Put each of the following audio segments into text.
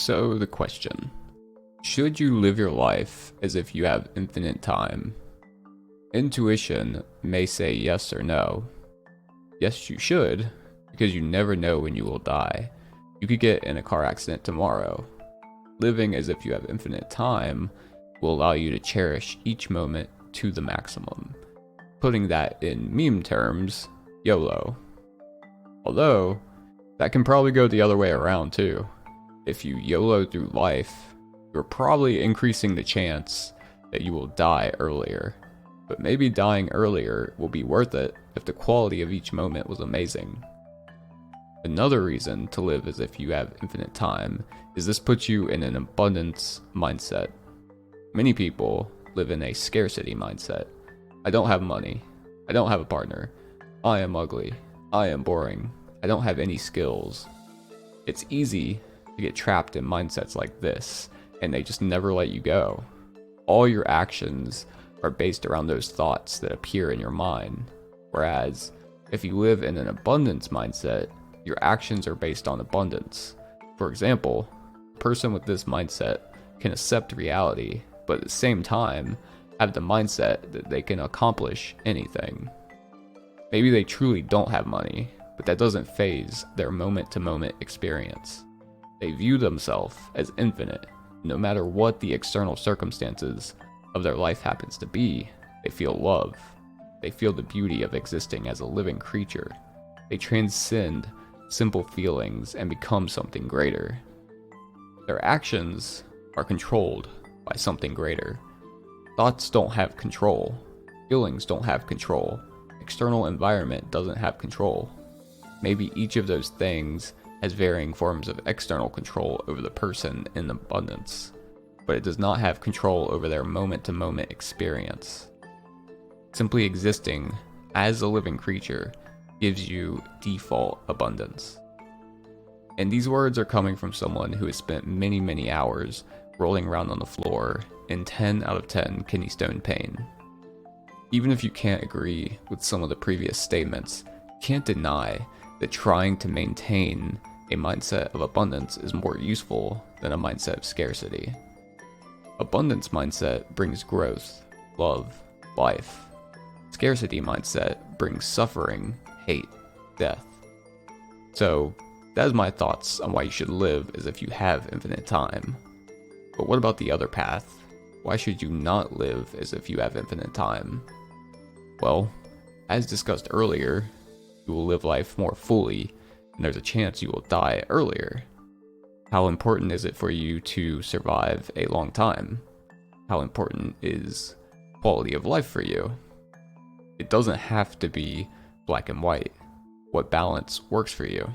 So the question, should you live your life as if you have infinite time? Intuition may say yes or no. Yes, you should, because you never know when you will die. You could get in a car accident tomorrow. Living as if you have infinite time will allow you to cherish each moment to the maximum. Putting that in meme terms, YOLO. Although, that can probably go the other way around too. If you YOLO through life, you're probably increasing the chance that you will die earlier. But maybe dying earlier will be worth it if the quality of each moment was amazing. Another reason to live as if you have infinite time is this puts you in an abundance mindset. Many people live in a scarcity mindset. I don't have money. I don't have a partner. I am ugly. I am boring. I don't have any skills. It's easy to get trapped in mindsets like this, and they just never let you go. All your actions are based around those thoughts that appear in your mind. Whereas, if you live in an abundance mindset, your actions are based on abundance. For example, a person with this mindset can accept reality, but at the same time, have the mindset that they can accomplish anything. Maybe they truly don't have money, but that doesn't phase their moment-to-moment experience. They view themselves as infinite. No matter what the external circumstances of their life happens to be, they feel love. They feel the beauty of existing as a living creature. They transcend simple feelings and become something greater. Their actions are controlled by something greater. Thoughts don't have control. Feelings don't have control. External environment doesn't have control. Maybe each of those things has varying forms of external control over the person in abundance, but it does not have control over their moment-to-moment experience. Simply existing as a living creature gives you default abundance. And these words are coming from someone who has spent many hours rolling around on the floor in 10 out of 10 kidney stone pain. Even if you can't agree with some of the previous statements, you can't deny that trying to maintain a mindset of abundance is more useful than a mindset of scarcity. Abundance mindset brings growth, love, life. Scarcity mindset brings suffering, hate, death. So, that is my thoughts on why you should live as if you have infinite time. But what about the other path? Why should you not live as if you have infinite time? Well, as discussed earlier, you will live life more fully, and there's a chance you will die earlier. How important is it for you to survive a long time? How important is quality of life for you? It doesn't have to be black and white. What balance works for you?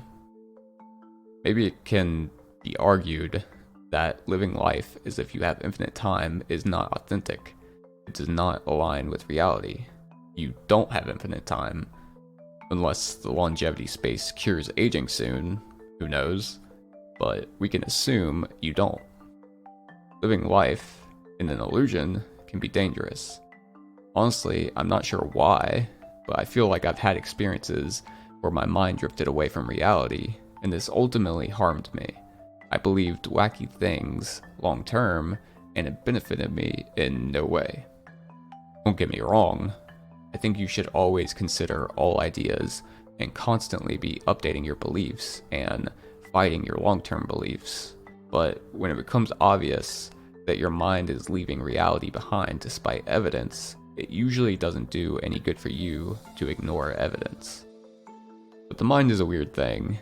Maybe it can be argued that living life as if you have infinite time is not authentic. It does not align with reality. You don't have infinite time. Unless the longevity space cures aging soon, who knows? But we can assume you don't. Living life in an illusion can be dangerous. Honestly, I'm not sure why, but I feel like I've had experiences where my mind drifted away from reality, and this ultimately harmed me. I believed wacky things long term, and it benefited me in no way. Don't get me wrong, I think you should always consider all ideas and constantly be updating your beliefs and fighting your long-term beliefs. But when it becomes obvious that your mind is leaving reality behind despite evidence, it usually doesn't do any good for you to ignore evidence. But the mind is a weird thing,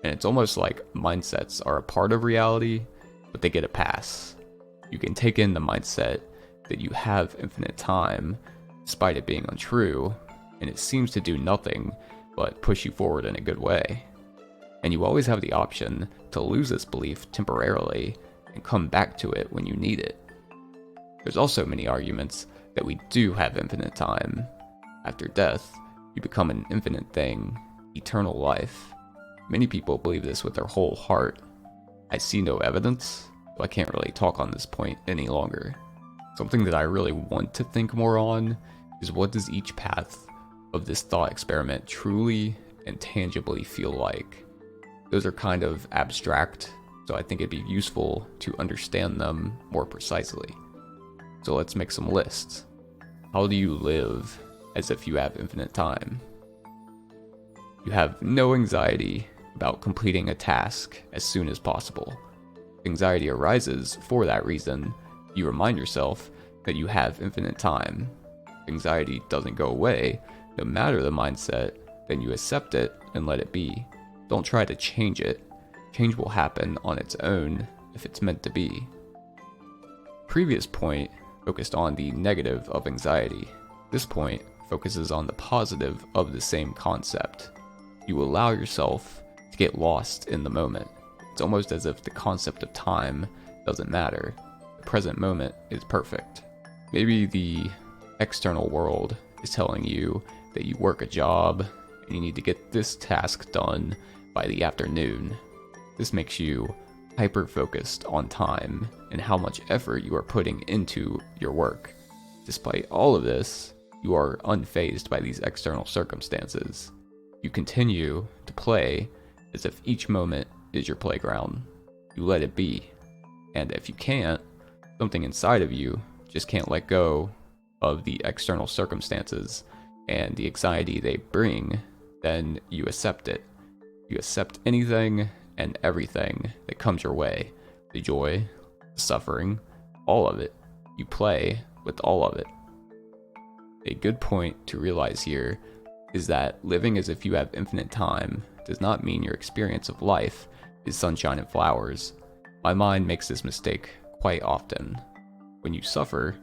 and it's almost like mindsets are a part of reality, but they get a pass. You can take in the mindset that you have infinite time, despite it being untrue, and it seems to do nothing but push you forward in a good way. And you always have the option to lose this belief temporarily and come back to it when you need it. There's also many arguments that we do have infinite time. After death, you become an infinite thing, eternal life. Many people believe this with their whole heart. I see no evidence, so I can't really talk on this point any longer. Something that I really want to think more on is what does each path of this thought experiment truly and tangibly feel like? Those are kind of abstract so I think it'd be useful to understand them more precisely. So let's make some lists. How do you live as if you have infinite time? You have no anxiety about completing a task as soon as possible. If anxiety arises for that reason, you remind yourself that you have infinite time. If anxiety doesn't go away, no matter the mindset, then you accept it and let it be. Don't try to change it. Change will happen on its own if it's meant to be. Previous point focused on the negative of anxiety. This point focuses on the positive of the same concept. You allow yourself to get lost in the moment. It's almost as if the concept of time doesn't matter. The present moment is perfect. Maybe the external world is telling you that you work a job and you need to get this task done by the afternoon. This makes you hyper-focused on time and how much effort you are putting into your work. Despite all of this, you are unfazed by these external circumstances. You continue to play as if each moment is your playground. You let it be. And if you can't, something inside of you just can't let go of the external circumstances and the anxiety they bring, then you accept it. You accept anything and everything that comes your way. The joy, the suffering, all of it. You play with all of it. A good point to realize here is that living as if you have infinite time does not mean your experience of life is sunshine and flowers. My mind makes this mistake quite often. When you suffer,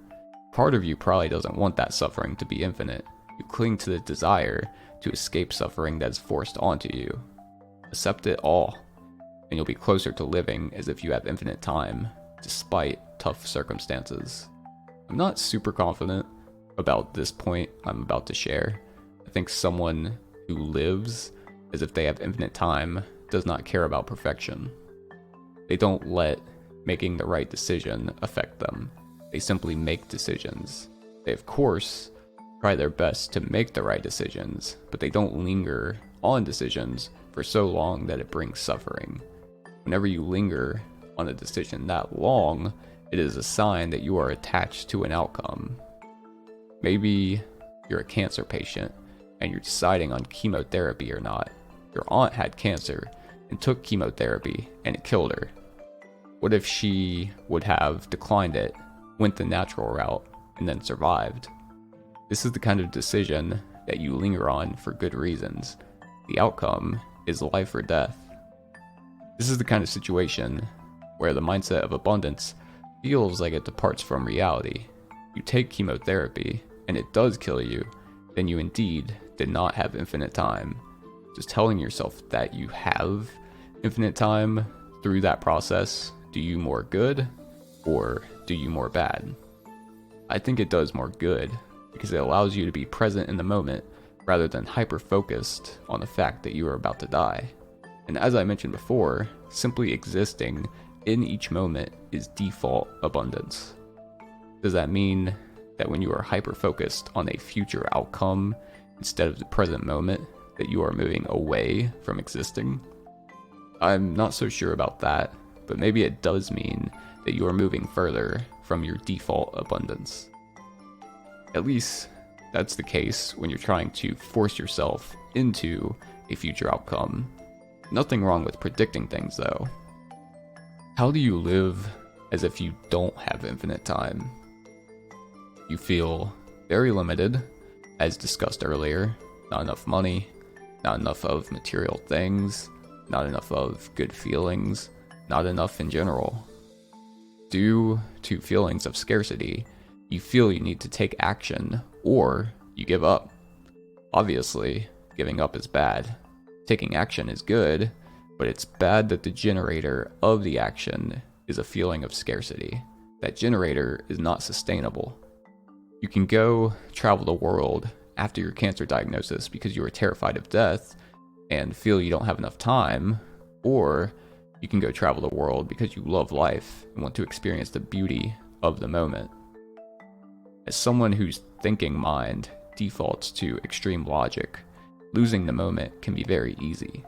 part of you probably doesn't want that suffering to be infinite. You cling to the desire to escape suffering that's forced onto you. Accept it all, and you'll be closer to living as if you have infinite time, despite tough circumstances. I'm not super confident about this point I'm about to share. I think someone who lives as if they have infinite time does not care about perfection. They don't let making the right decision affect them. They simply make decisions. They, of course, try their best to make the right decisions, but they don't linger on decisions for so long that it brings suffering. Whenever you linger on a decision that long, it is a sign that you are attached to an outcome. Maybe you're a cancer patient and you're deciding on chemotherapy or not. Your aunt had cancer and took chemotherapy and it killed her. What if she would have declined it, went the natural route, and then survived? This is the kind of decision that you linger on for good reasons. The outcome is life or death. This is the kind of situation where the mindset of abundance feels like it departs from reality. You take chemotherapy and it does kill you, then you indeed did not have infinite time. Just telling yourself that you have infinite time through that process do you more good or do you more bad? I think it does more good because it allows you to be present in the moment rather than hyper-focused on the fact that you are about to die. And as I mentioned before, simply existing in each moment is default abundance. Does that mean that when you are hyper-focused on a future outcome instead of the present moment, that you are moving away from existing? I'm not so sure about that, but maybe it does mean that you are moving further from your default abundance. At least that's the case when you're trying to force yourself into a future outcome. Nothing wrong with predicting things though. How do you live as if you don't have infinite time? You feel very limited, as discussed earlier. Not enough money, not enough of material things, not enough of good feelings, not enough in general. Due to feelings of scarcity, you feel you need to take action or you give up. Obviously, giving up is bad. Taking action is good, but it's bad that the generator of the action is a feeling of scarcity. That generator is not sustainable. You can go travel the world after your cancer diagnosis because you are terrified of death and feel you don't have enough time, or you can go travel the world because you love life and want to experience the beauty of the moment. As someone whose thinking mind defaults to extreme logic, losing the moment can be very easy.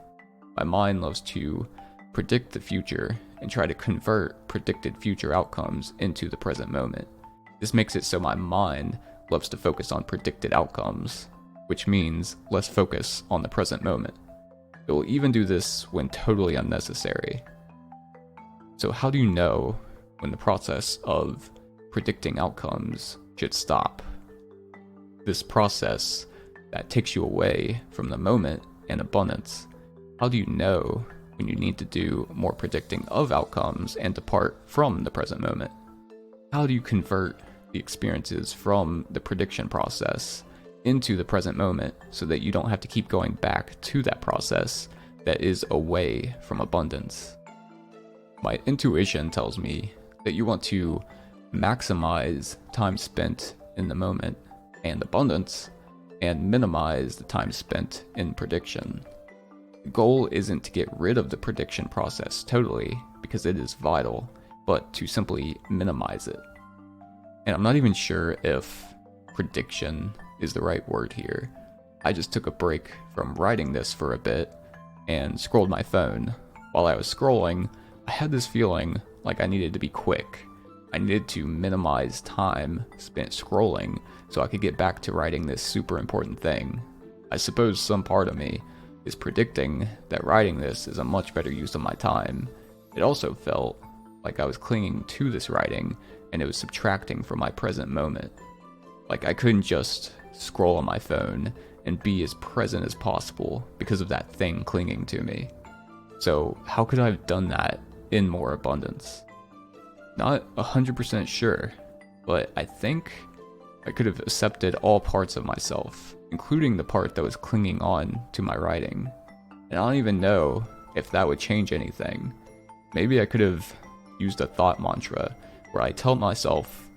My mind loves to predict the future and try to convert predicted future outcomes into the present moment. This makes it so my mind loves to focus on predicted outcomes, which means less focus on the present moment. It will even do this when totally unnecessary. So how do you know when the process of predicting outcomes should stop? This process that takes you away from the moment and abundance. How do you know when you need to do more predicting of outcomes and depart from the present moment? How do you convert the experiences from the prediction process into the present moment so that you don't have to keep going back to that process that is away from abundance? My intuition tells me that you want to maximize time spent in the moment and abundance and minimize the time spent in prediction. The goal isn't to get rid of the prediction process totally, because it is vital, but to simply minimize it. And I'm not even sure if prediction is the right word here. I just took a break from writing this for a bit and scrolled my phone. While I was scrolling, I had this feeling like I needed to be quick. I needed to minimize time spent scrolling so I could get back to writing this super important thing. I suppose some part of me is predicting that writing this is a much better use of my time. It also felt like I was clinging to this writing and it was subtracting from my present moment. Like I couldn't just scroll on my phone and be as present as possible because of that thing clinging to me. So how could I have done that in more abundance? Not 100% sure, but I think I could have accepted all parts of myself, including the part that was clinging on to my writing. And I don't even know if that would change anything. Maybe I could have used a thought mantra where I tell myself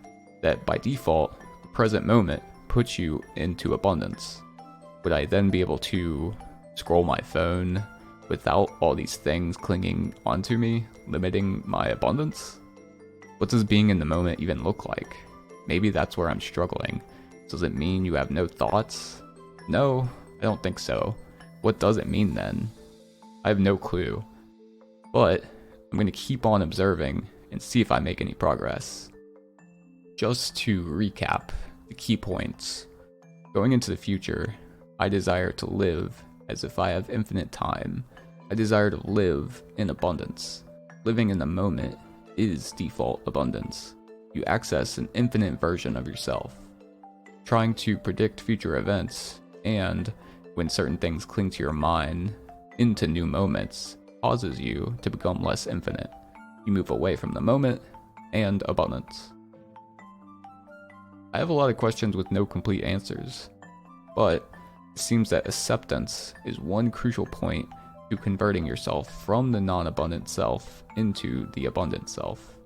that by default, the present moment puts you into abundance. Would I then be able to scroll my phone without all these things clinging onto me, limiting my abundance? What does being in the moment even look like? Maybe that's where I'm struggling. Does it mean you have no thoughts? No, I don't think so. What does it mean then? I have no clue. But I'm going to keep on observing and see if I make any progress. Just to recap the key points. Going into the future, I desire to live as if I have infinite time. I desire to live in abundance. Living in the moment is default abundance. You access an infinite version of yourself. Trying to predict future events, and when certain things cling to your mind into new moments, causes you to become less infinite. You move away from the moment and abundance. I have a lot of questions with no complete answers, but it seems that acceptance is one crucial point to converting yourself from the non-abundant self into the abundant self.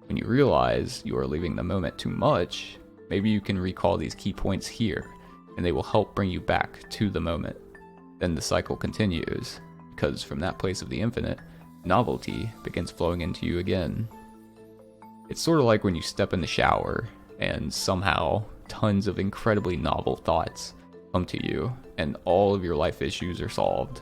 When you realize you are leaving the moment too much, maybe you can recall these key points here, and they will help bring you back to the moment. Then the cycle continues, because from that place of the infinite, novelty begins flowing into you again. It's sort of like when you step in the shower, and somehow tons of incredibly novel thoughts come to you, and all of your life issues are solved.